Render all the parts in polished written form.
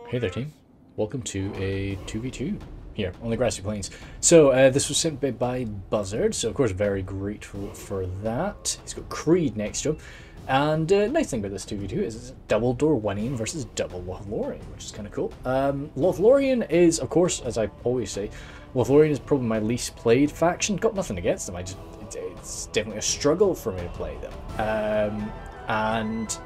Hey there, team. Welcome to a 2v2 here on the Grassy Plains. So, this was sent by Buzzard, so of course very grateful for that. He's got Creed next to him. And nice thing about this 2v2 is it's double Dorwinion versus double Lothlorien, which is kind of cool. Lothlorien is, of course, as I always say, Lothlorien is probably my least played faction. Got nothing against them, it's definitely a struggle for me to play them. And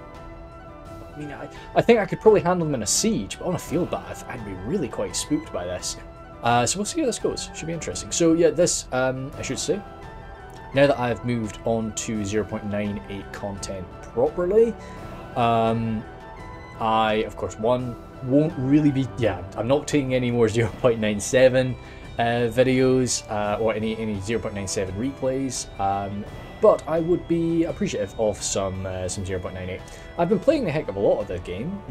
I mean, I think I could probably handle them in a siege, but on a field battle, I'd be really quite spooked by this. So we'll see how this goes. Should be interesting. So yeah, this, I should say, now that I've moved on to 0.98 content properly, I, of course, won't really be, I'm not taking any more 0.97 videos or any 0.97 replays. But I would be appreciative of some 0.98. I've been playing the heck of a lot of the game,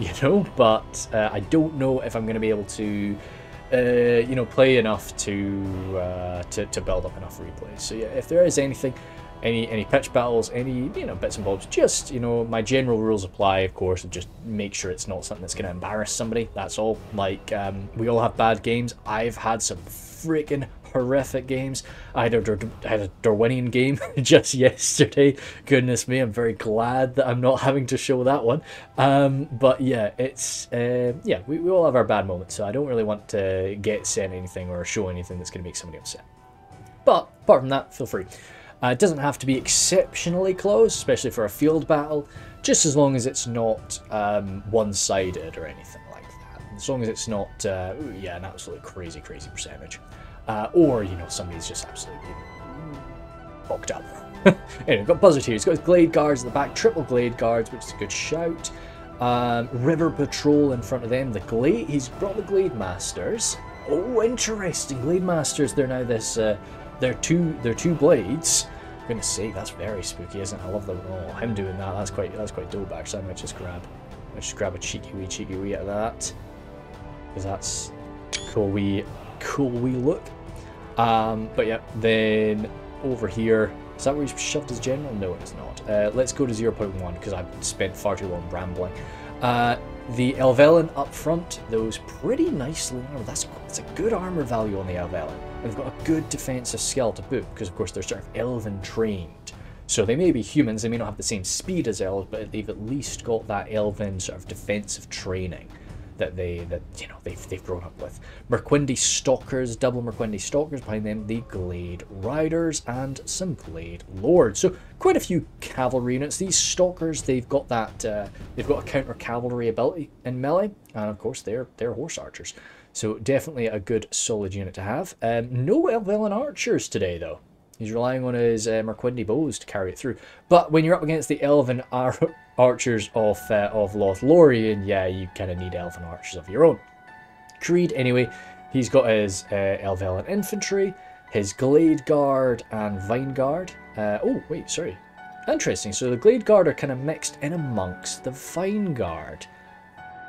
but I don't know if I'm going to be able to, play enough to build up enough replays. So yeah, if there is anything, any pitch battles, any bits and bobs, just my general rules apply, of course, and just make sure it's not something that's going to embarrass somebody. That's all. Like we all have bad games. I've had some freaking horrific games. I had a Dorwinion game just yesterday. Goodness me, I'm very glad that I'm not having to show that one. But yeah, it's we all have our bad moments, so I don't really want to get sent anything or show anything that's going to make somebody upset. But apart from that, feel free. It doesn't have to be exceptionally close, especially for a field battle, just as long as it's not one-sided or anything like that. As long as it's not an absolutely crazy percentage. Or, somebody's just absolutely fucked up. Anyway, got Buzzard here. He's got his Glade Guards at the back, triple Glade Guards, which is a good shout. River Patrol in front of them. He's brought the Glade Masters. Oh, interesting. Glade Masters, they're now this, they're two blades. For goodness sake, that's very spooky, isn't it? I love him doing that. That's quite dope, actually. I might just grab a cheeky wee out of that. Because that's cool wee look. But yeah, then over here, is that where he's shoved his general? No, it's not. Let's go to 0.1 because I've spent far too long rambling. The Elvelin up front, those pretty nicely armored. That's a good armor value on the Elvelin. They've got a good defensive skill to boot because of course they're sort of elven trained. So they may be humans, they may not have the same speed as elves, but they've at least got that elven sort of defensive training that they've grown up with. Merquindi Stalkers, double Merquindi Stalkers, behind them the Glade Riders and some Glade Lords. So quite a few cavalry units. These Stalkers, they've got that they've got a counter cavalry ability in melee, and of course they're horse archers. So definitely a good solid unit to have. No Elvelin archers today though. He's relying on his Merquindi bows to carry it through. But when you're up against the Elven archers of Lothlorien, yeah, you kind of need Elven archers of your own. Creed, anyway, he's got his Elvelin infantry, his Glade Guard and Vine Guard. Oh, wait, sorry. Interesting, so the Glade Guard are kind of mixed in amongst the Vine Guard.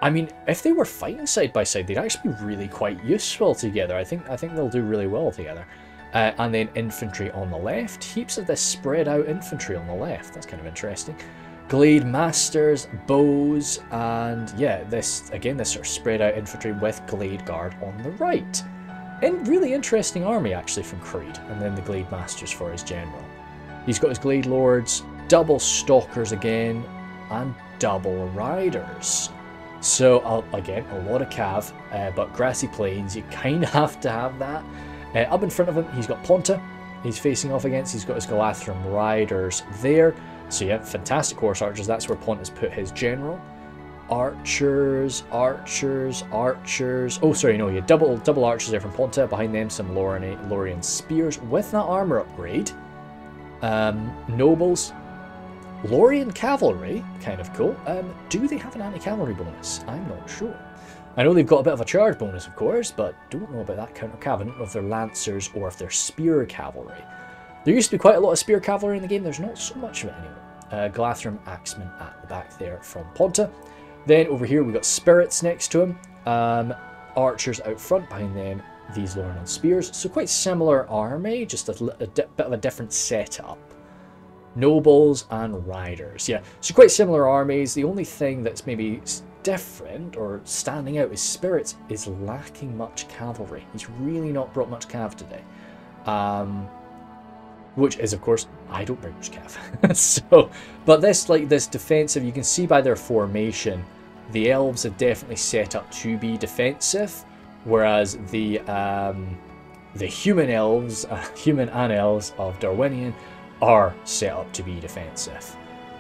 I mean, if they were fighting side by side, they'd actually be really quite useful together. I think they'll do really well together. And then infantry on the left. Heaps of this spread out infantry on the left. That's kind of interesting. Glade Masters, bows, and yeah, this sort of spread out infantry with Glade Guard on the right. And really interesting army actually from Creed. And then the Glade Masters for his general. He's got his Glade Lords, double Stalkers again, and double Riders. So again, a lot of cav, but Grassy Plains, you kind of have to have that. Up in front of him, he's got Ponta. He's facing off against. He's got his Galathrym Riders there. So yeah, fantastic horse archers. That's where Ponta's put his general. Archers. Oh, sorry, no, you double archers there from Ponta. Behind them, some Lothlorien spears with that armor upgrade. Nobles. Lothlorien cavalry, kind of cool. Do they have an anti-cavalry bonus? I'm not sure. I know they've got a bit of a charge bonus, of course, but don't know about that counter cav. I don't know if they're lancers or if they're spear cavalry. There used to be quite a lot of spear cavalry in the game. There's not so much of it anymore. Galathrym Axemen at the back there from Ponta. Then over here we've got spirits next to him. Archers out front, behind them these Lothlorien spears. So quite similar army, just a bit of a different setup. Nobles and riders, yeah. So quite similar armies. The only thing that's maybe different, or standing out, is Spirits is lacking much cavalry. He's really not brought much cav today. Which is, of course, I don't bring much cav. So, but this, like, this defensive, you can see by their formation, the elves have definitely set up to be defensive, whereas the human elves, human and elves of Dorwinion are set up to be defensive.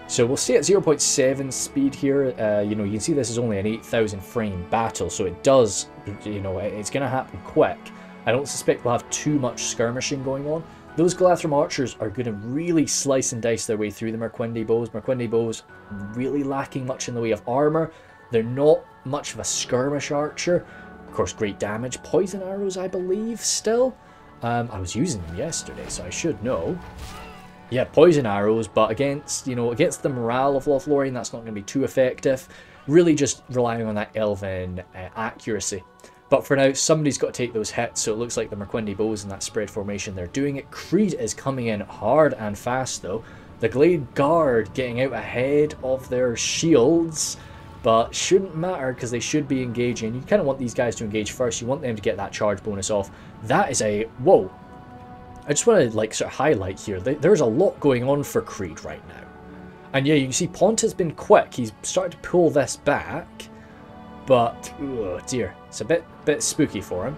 So we'll stay at 0.7 speed here. You know, you can see this is only an 8,000 frame battle, so it does, you know, it's going to happen quick. I don't suspect we'll have too much skirmishing going on. Those Galathrim archers are going to really slice and dice their way through the Merquendi bows. Merquendi bows really lacking much in the way of armor. They're not much of a skirmish archer. Of course, great damage. Poison arrows, I believe, still. I was using them yesterday, so I should know. Yeah, poison arrows, but against, you know, against the morale of Lothlorien, that's not going to be too effective. Really just relying on that elven accuracy. But for now, somebody's got to take those hits, so it looks like the Merquendi bows in that spread formation, they're doing it. Creed is coming in hard and fast, though. The Glade Guard getting out ahead of their shields, but shouldn't matter because they should be engaging. You kind of want these guys to engage first. You want them to get that charge bonus off. That is a... Whoa. I just want to, like, sort of highlight here. There's a lot going on for Creed right now. And yeah, you can see Ponta's been quick. He's started to pull this back. But, oh dear, it's a bit spooky for him.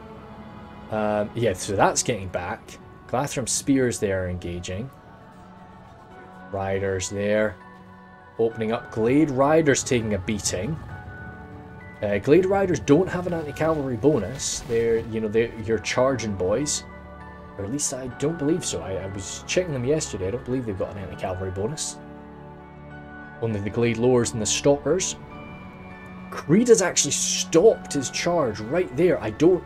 Yeah, so that's getting back. Galathrim spears there engaging. Riders there. Opening up. Glade Riders taking a beating. Glade Riders don't have an anti-cavalry bonus. They're, you know, they're your charging boys. Or at least I don't believe so. I was checking them yesterday. I don't believe they've got an anti-cavalry bonus. Only the Glade Lords and the Stalkers. Creed has actually stopped his charge right there. I don't...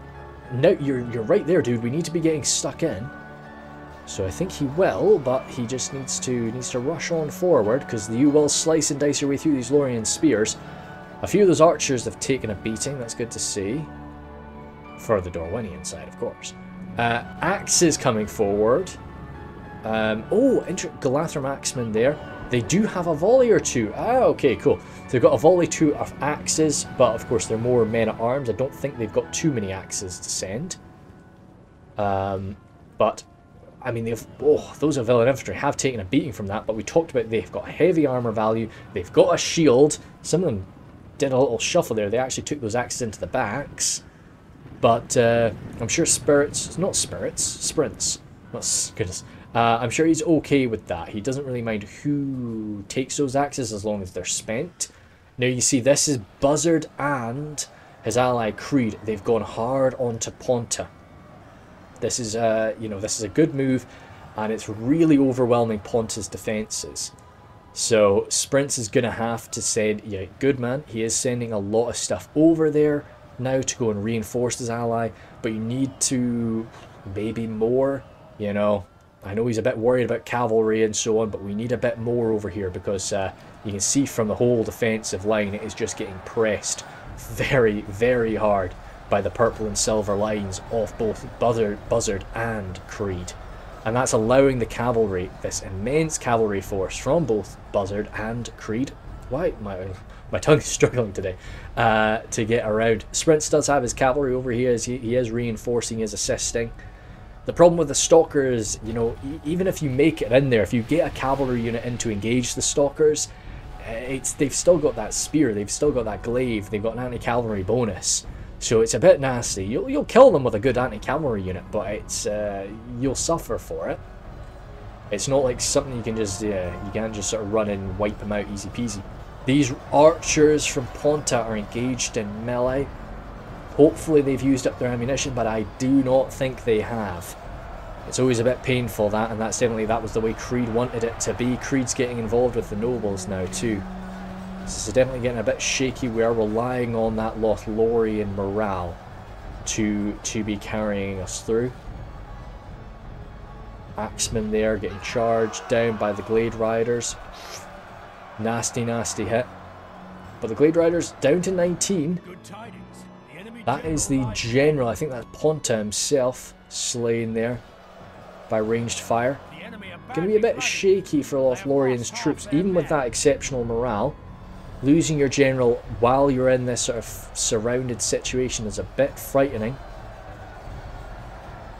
No, you're right there, dude. We need to be getting stuck in. So I think he will, but he just needs to rush on forward, because you will slice and dice your way through these Lorien spears. A few of those archers have taken a beating. That's good to see. For the Dorwinion side, of course. Axes coming forward. Galathrim Axemen there. They do have a volley or two. Ah, okay, cool. So they've got a volley two of axes, but of course they're more men-at-arms. I don't think they've got too many axes to send. But, I mean, those of Villain Infantry have taken a beating from that, but we talked about they've got heavy armor value. They've got a shield. Some of them did a little shuffle there. They actually took those axes into the backs. But I'm sure Sprints. Oh, goodness. I'm sure he's okay with that. He doesn't really mind who takes those axes as long as they're spent. Now you see this is Buzzard and his ally Creed. They've gone hard onto Ponta. This is this is a good move, and it's really overwhelming Ponta's defenses. So Sprints is gonna have to send, yeah, good man. He is sending a lot of stuff over there now to go and reinforce his ally, but you need to maybe more, you know. I know he's a bit worried about cavalry and so on, but we need a bit more over here, because you can see from the whole defensive line it is just getting pressed very, very hard by the purple and silver lines of both Buzzard and Creed. And that's allowing the cavalry, this immense cavalry force from both Buzzard and Creed. Why? My tongue is struggling today. To get around. Sprints does have his cavalry over here. He is reinforcing, he is assisting. The problem with the Stalkers, you know, even if you make it in there, if you get a cavalry unit in to engage the Stalkers, they've still got that spear, they've still got that glaive, they've got an anti-cavalry bonus. So it's a bit nasty. You'll kill them with a good anti-cavalry unit, but it's you'll suffer for it. It's not like something you can just, you can't just sort of run in and wipe them out easy peasy. These archers from Ponta are engaged in melee. Hopefully they've used up their ammunition, but I do not think they have. It's always a bit painful, that, and that was the way Creed wanted it to be. Creed's getting involved with the nobles now too. This is definitely getting a bit shaky. We are relying on that Lothlorien morale to be carrying us through. Axemen there getting charged down by the Glade Riders. Nasty, nasty hit. But the Glade Riders down to 19. That is the general. I think that's Ponta himself slain there by ranged fire. Going to be a bit shaky for Lothlorien's troops, even with that exceptional morale. Losing your general while you're in this sort of surrounded situation is a bit frightening.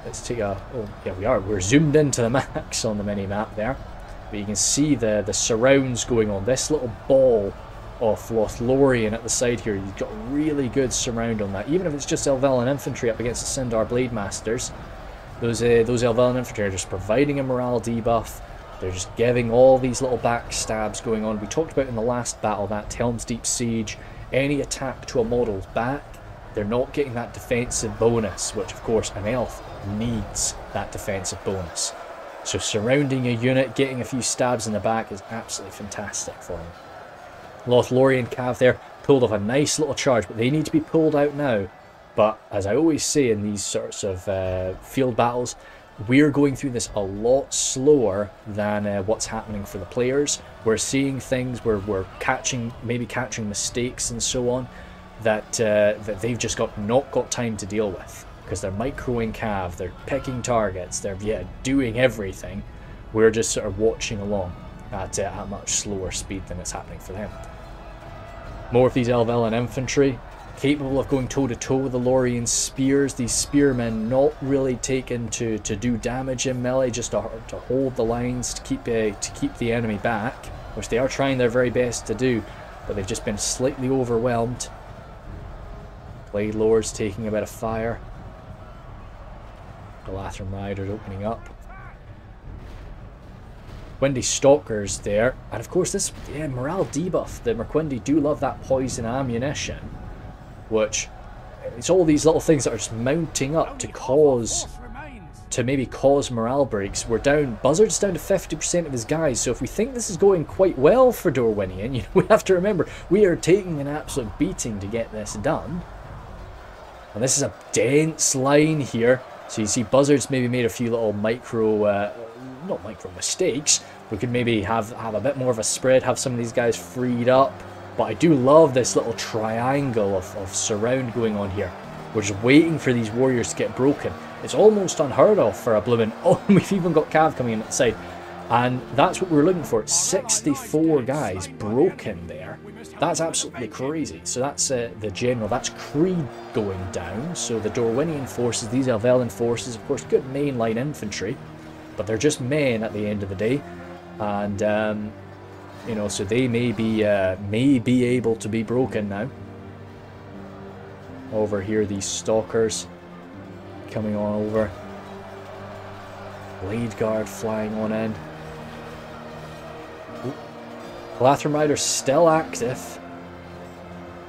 Let's take a... oh, yeah, we are. We're zoomed into the max on the mini-map there. But you can see the surrounds going on. This little ball of Lothlorien at the side here, you've got a really good surround on that. Even if it's just Elven infantry up against the Sindar Blade Masters, those Elven infantry are just providing a morale debuff. They're just giving all these little backstabs going on. We talked about in the last battle, that Helm's Deep Siege, any attack to a model's back, they're not getting that defensive bonus, which of course an elf needs that defensive bonus. So surrounding a unit, getting a few stabs in the back is absolutely fantastic for them. Lothlorien Cav there pulled off a nice little charge, but they need to be pulled out now. But as I always say in these sorts of field battles, we're going through this a lot slower than what's happening for the players. We're seeing things where we're maybe catching mistakes and so on that they've just not got time to deal with, because they're microing cav, they're picking targets, they're doing everything. We're just sort of watching along at a much slower speed than it's happening for them. More of these Elven infantry, capable of going toe-to-toe with the Lorien spears. These spearmen not really taken to do damage in melee, just to hold the lines, to keep the enemy back, which they are trying their very best to do, but they've just been slightly overwhelmed. Blade Lords taking a bit of fire. The Lothlorien Riders opening up. Merquendi Stalkers there, and of course this morale debuff. The Merquendi do love that poison ammunition, which it's all these little things that are just mounting up to maybe cause morale breaks. We're down, Buzzard's down to 50% of his guys, so if we think this is going quite well for Dorwinion, we have to remember we are taking an absolute beating to get this done. And this is a dense line here, so you see Buzzard's maybe made a few little not micro mistakes. We could maybe have a bit more of a spread, have some of these guys freed up. But I do love this little triangle of surround going on here. We're just waiting for these warriors to get broken. It's almost unheard of for a bloomin'... oh, we've even got Cav coming in at the side. And that's what we're looking for. 64 guys broken there. That's absolutely crazy. So that's the general. That's Creed going down. So the Dorwinion forces, these Elven forces, of course, good mainline infantry. But they're just men at the end of the day. And... you know, so they may be able to be broken now. Over here, these stalkers coming on over. Blade Guard flying on in. Lothlorien Riders still active.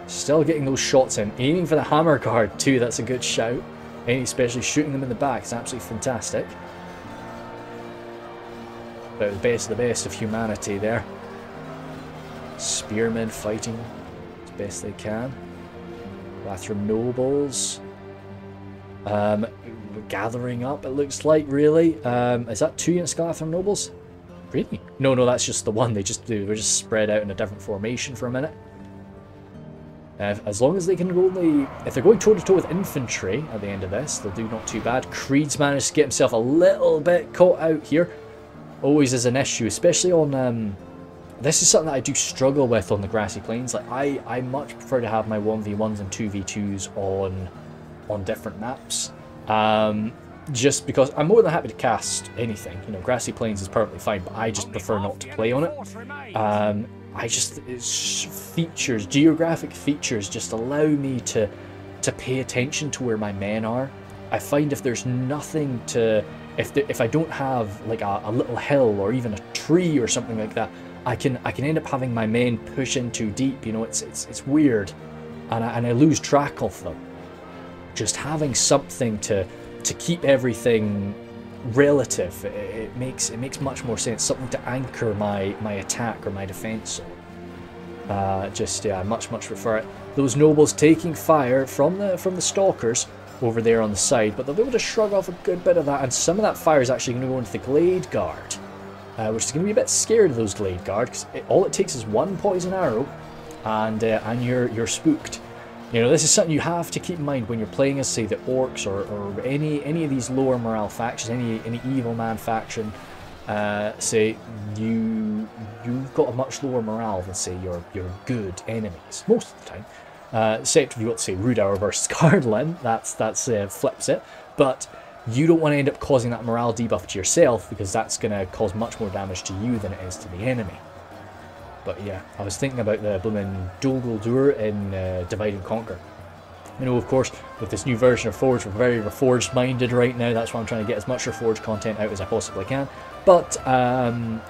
Still getting those shots in. Aiming for the Hammer Guard too, that's a good shout. And especially shooting them in the back is absolutely fantastic. But the best of the best of humanity there. Spearmen fighting as best they can. Lothlorien nobles gathering up, it looks like, really. Is that 2 units of Lothlorien nobles? Really? No, that's just the one. They were just spread out in a different formation for a minute. As long as they can only... if they're going toe-to-toe with infantry at the end of this, they'll do not too bad. Creed's managed to get himself a little bit caught out here. Always is an issue, especially on... this is something that I do struggle with on the grassy plains. Like I much prefer to have my 1v1s and 2v2s on different maps. Just because I'm more than happy to cast anything. You know, grassy plains is perfectly fine, but I just prefer not to play on it. It's features, geographic features just allow me to pay attention to where my men are. I find if there's nothing to... if I don't have like a little hill or even a tree or something like that, I can end up having my men push in too deep. You know, it's weird, and I lose track of them. Just having something to keep everything relative, it makes much more sense. Something to anchor my attack or my defense on. I much prefer it. Those nobles taking fire from the stalkers over there on the side, but they'll be able to shrug off a good bit of that, and some of that fire is actually going to go into the Glade Guard. Which is going to be a bit scared of those Glade Guard, because all it takes is one poison arrow, and you're spooked. You know, this is something you have to keep in mind when you're playing as, say, the Orcs or any of these lower morale factions, any evil man faction. say you've got a much lower morale than say your good enemies most of the time. Except if you want to say Rude Hour versus Cardlin, that's flips it. But you don't want to end up causing that morale debuff to yourself, because that's going to cause much more damage to you than it is to the enemy. But yeah, I was thinking about the blooming Dol Guldur in Divide and Conquer. You know, of course, with this new version of Reforged, we're very Reforged minded right now. That's why I'm trying to get as much Reforged content out as I possibly can. But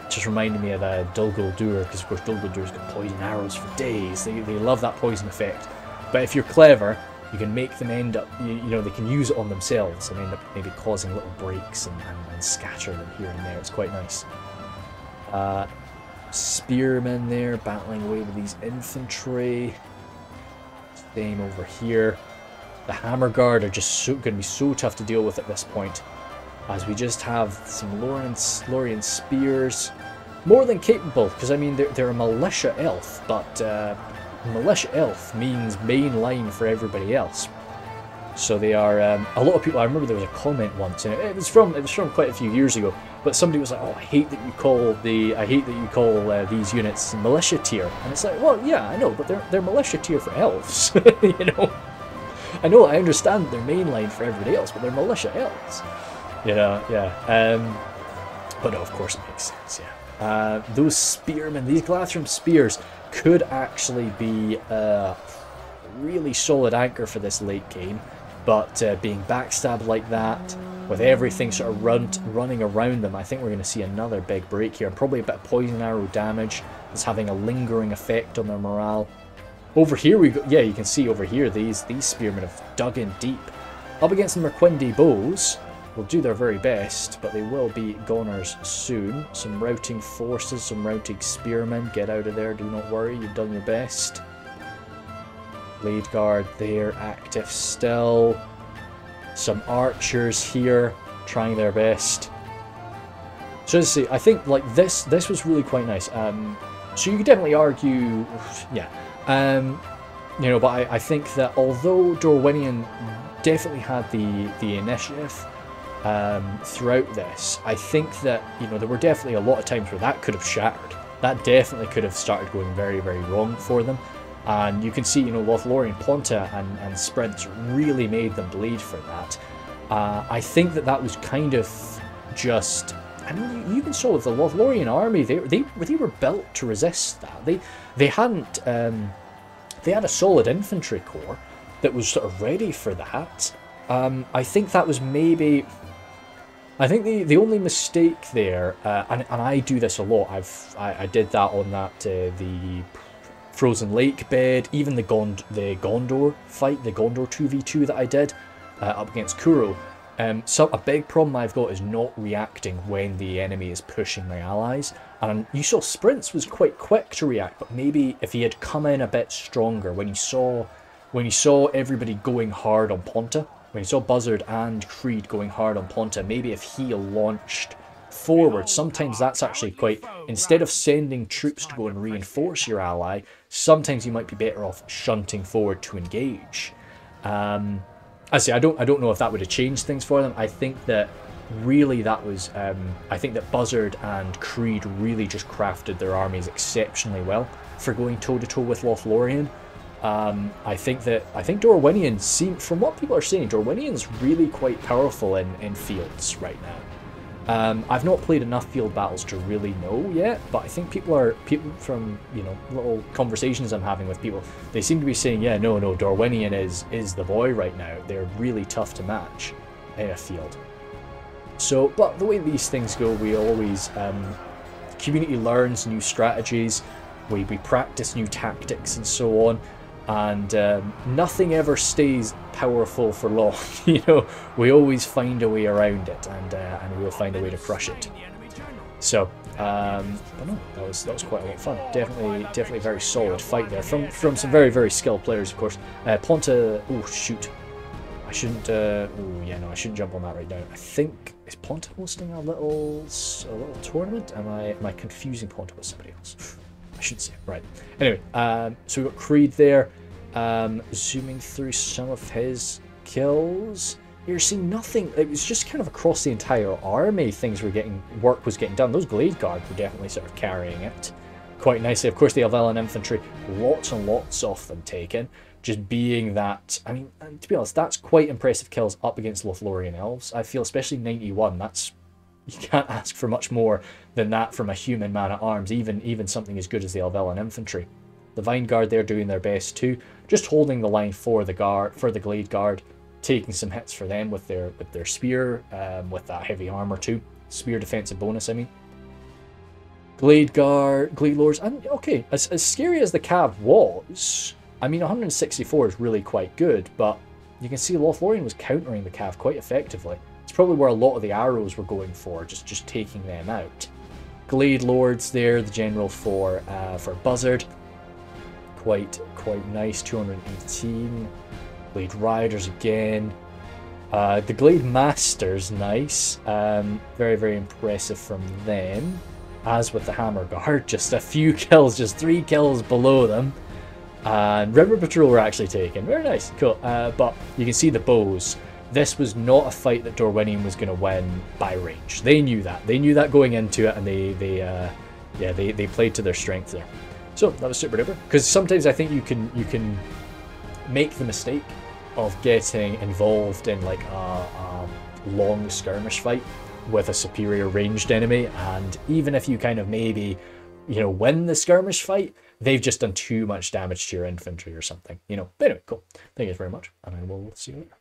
just reminded me of Dol Guldur, because of course Dol Guldur's got poison arrows for days. They love that poison effect. But if you're clever, you can make them end up, you know, they can use it on themselves and end up maybe causing little breaks and scatter them here and there. It's quite nice. Spearmen there, battling away with these infantry. Same over here. The Hammer Guard are just going to be so tough to deal with at this point, as we just have some Lothlorien spears. More than capable, because I mean they're a militia elf, but militia elf means main line for everybody else. So they are a lot of people. I remember there was a comment once, and it was from quite a few years ago. But somebody was like, "Oh, I hate that you call these units militia tier." And it's like, well, yeah, I know, but they're militia tier for elves. You know, I understand that they're mainline for everybody else, but they're militia elves. You know, yeah. But no, of course it makes sense. Yeah. Those spearmen, these Glathrum spears, could actually be a really solid anchor for this late game. But being backstabbed like that, with everything sort of running around them, I think we're going to see another big break here. And probably a bit of poison arrow damage that's having a lingering effect on their morale. Over here we go. Yeah, you can see over here these spearmen have dug in deep. Up against the Merquindi bows, will do their very best, but they will be goners soon. Some routing forces, some routing spearmen. Get out of there, do not worry, you've done your best. Blade Guard there, active still. Some archers here, trying their best. So as I say, I think like this was really quite nice. So you could definitely argue, yeah. You know, but I think that although Dorwinion definitely had the initiative throughout this, I think that, you know, there were definitely a lot of times where that could have shattered. That definitely could have started going very, very wrong for them. And you can see, you know, Lothlorien, Ponta and Sprints really made them bleed for that. I think that was kind of just... I mean, you even saw with the Lothlorien army, they were built to resist that. They hadn't... they had a solid infantry corps that was sort of ready for that. I think that was maybe... I think the only mistake there, and I do this a lot, I did that on that, the Frozen Lake bed, even the Gondor fight, the Gondor 2v2 that I did up against Kuro. So a big problem I've got is not reacting when the enemy is pushing my allies. And you saw Sprints was quite quick to react, but maybe if he had come in a bit stronger, when he saw everybody going hard on Ponta, when he saw Buzzard and Creed going hard on Ponta, maybe if he launched forward, sometimes that's actually quite, instead of sending troops to go and reinforce your ally, sometimes you might be better off shunting forward to engage. I say I don't know if that would have changed things for them. I think that really that was I think that Buzzard and Creed really just crafted their armies exceptionally well for going toe-to-toe with Lothlorien. I think Dorwinion seem, from what people are saying, Dorwinion's really quite powerful in fields right now. I've not played enough field battles to really know yet, but I think people from, you know, little conversations I'm having with people, they seem to be saying, yeah, no, Dorwinion is the boy right now. They're really tough to match in a field. So, but the way these things go, we always, the community learns new strategies, we practice new tactics and so on, and nothing ever stays powerful for long. You know, we always find a way around it, and we'll find a way to crush it. So, but no, that was quite a lot of fun. Definitely very solid fight there from some very, very skilled players, of course. Ponta, oh shoot, I shouldn't. Oh yeah, no, I shouldn't jump on that right now. I think, is Ponta hosting a little tournament? Am I confusing Ponta with somebody else? I should say, right. Anyway, so we've got Creed there, zooming through some of his kills. you're seeing nothing. It was just kind of across the entire army, work was getting done. Those Glade Guard were definitely sort of carrying it quite nicely. Of course, the Elven infantry, lots and lots of them taken. Just being that, I mean, to be honest, that's quite impressive kills up against Lothlorien Elves. I feel, especially 91, you can't ask for much more than that from a human man-at-arms, even something as good as the Elven infantry. The Vine Guard, they're doing their best too, just holding the line for the Glade Guard, taking some hits for them with their spear, with that heavy armor too. Spear defensive bonus, I mean. Glade Lords, and okay, as scary as the Cav was, I mean 164 is really quite good, but you can see Lothlorien was countering the Cav quite effectively. It's probably where a lot of the arrows were going for, just taking them out. Glade Lords there, the general for Buzzard. Quite nice, 218. Glade Riders again. The Glade Masters, nice. Very, very impressive from them. As with the Hammer Guard, just a few kills, just 3 kills below them. And River Patrol were actually taken. Very nice, cool. But you can see the bows. This was not a fight that Dorwinion was going to win by range. They knew that. They knew that going into it, and they played to their strength there. So that was super duper. Because sometimes I think you can make the mistake of getting involved in like a long skirmish fight with a superior ranged enemy, and even if you kind of maybe win the skirmish fight, they've just done too much damage to your infantry or something. But anyway, cool. Thank you very much, and I will see you later.